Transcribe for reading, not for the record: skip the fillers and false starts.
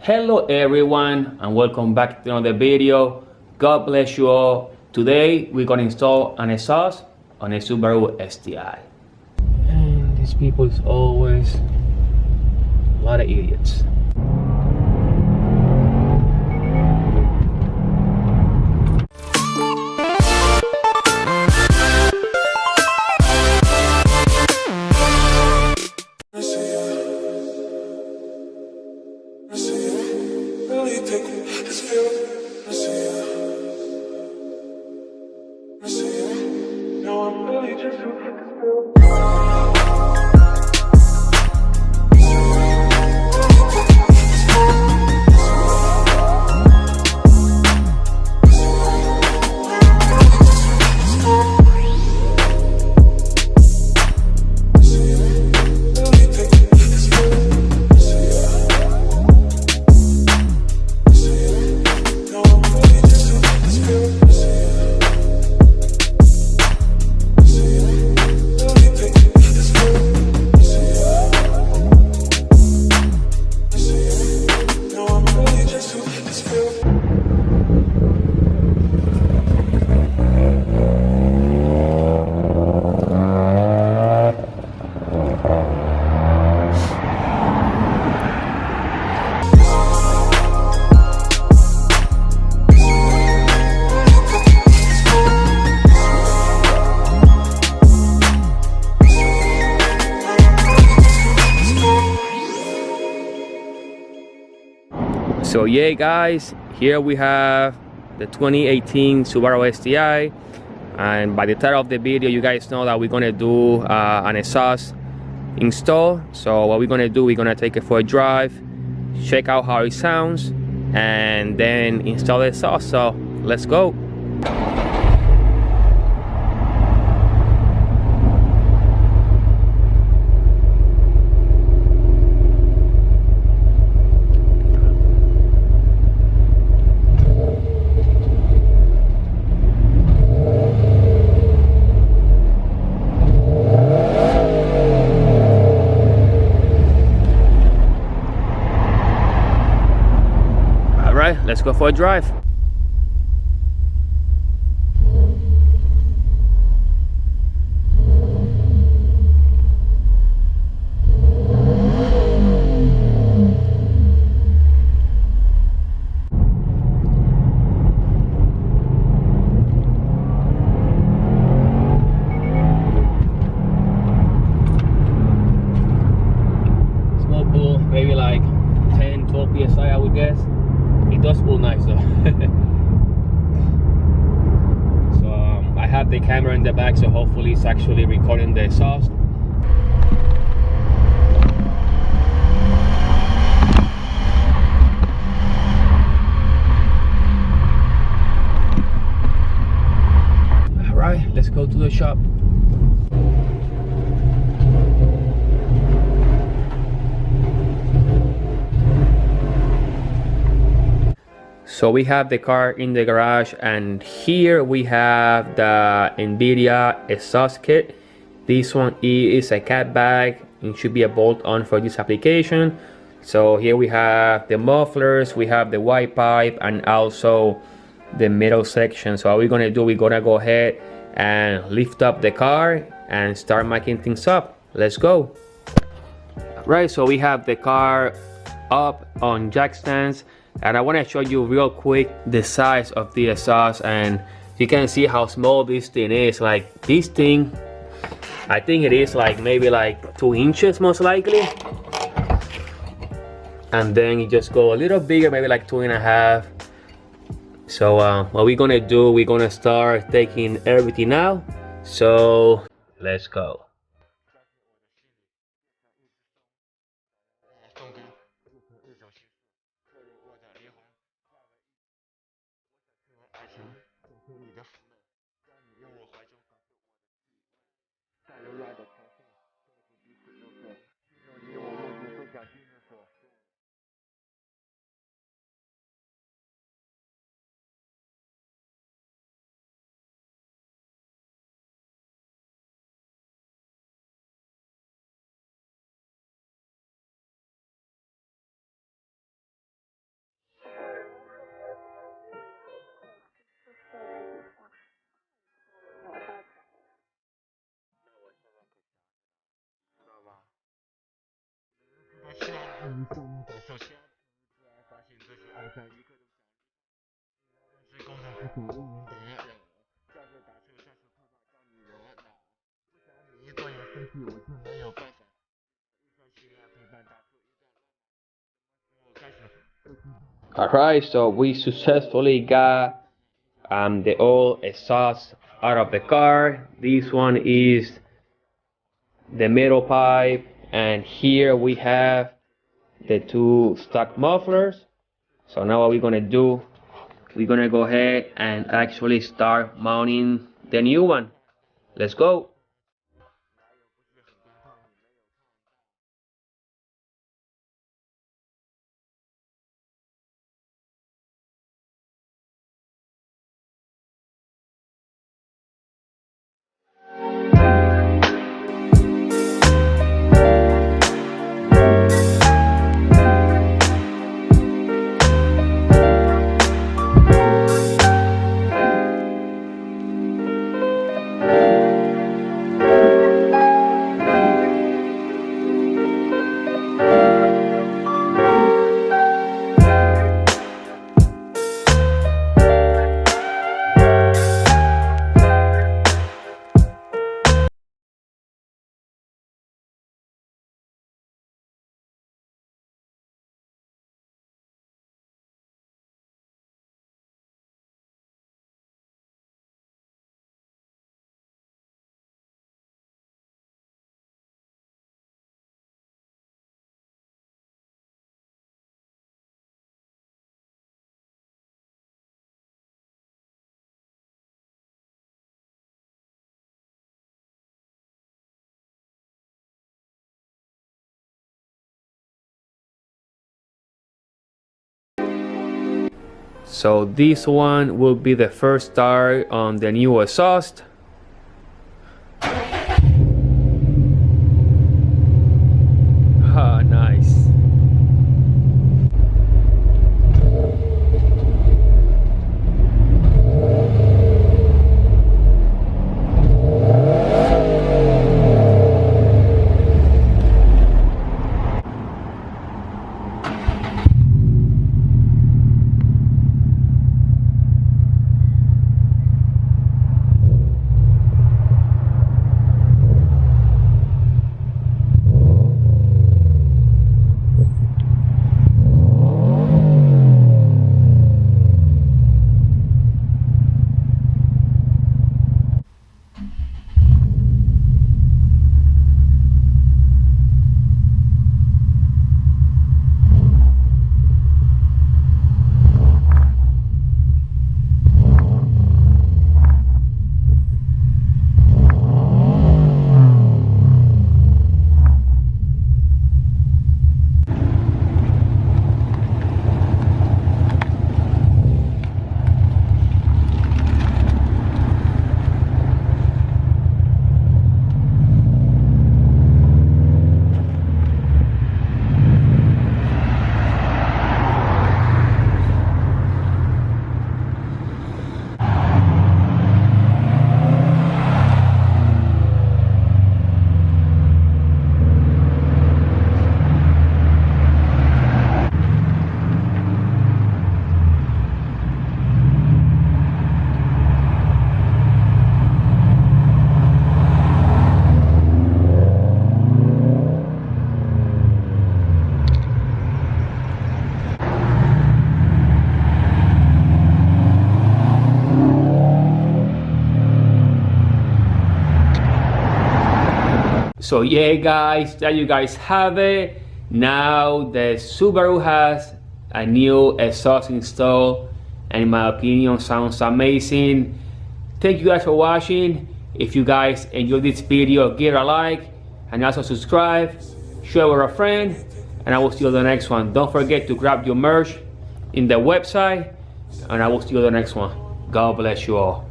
Hello everyone and welcome back to another video. God bless you all. Today we're gonna install an exhaust on a Subaru STI. And these people is always a lot of idiots. So yeah guys, here we have the 2018 Subaru STI, and by the title of the video you guys know that we're gonna do an exhaust install. So what we're gonna do, we're gonna take it for a drive, check out how it sounds, and then install the exhaust. So let's go. Let's go for a drive. Small pool, maybe like 10-12 psi I would guess. It does pull nice though. So I have the camera in the back, so hopefully it's actually recording the exhaust. All right, let's go to the shop. So we have the car in the garage, and here we have the Invidia exhaust kit. This one is a cat bag. It should be a bolt-on for this application. So here we have the mufflers, we have the white pipe, and also the middle section. So what we're gonna do, we're gonna go ahead and lift up the car and start making things up. Let's go. Right, so we have the car up on jack stands, and I want to show you real quick the size of the exhaust, and you can see how small this thing is. Like this thing, I think it is like maybe like 2 inches most likely, and then you just go a little bigger, maybe like 2.5. So what we're gonna do, we're gonna start taking everything out. So let's go. Alright, so we successfully got the old exhaust out of the car. This one is the middle pipe, and here we have the two stock mufflers. So now what we're gonna do, we're gonna go ahead and actually start mounting the new one. Let's go. So this one will be the first start on the new exhaust. Ah, nice. So yeah guys, there you guys have it. Now the Subaru has a new exhaust installed, and in my opinion sounds amazing. Thank you guys for watching. If you guys enjoyed this video, give it a like and also subscribe, share with a friend, and I will see you on the next one. Don't forget to grab your merch in the website, and I will see you on the next one. God bless you all.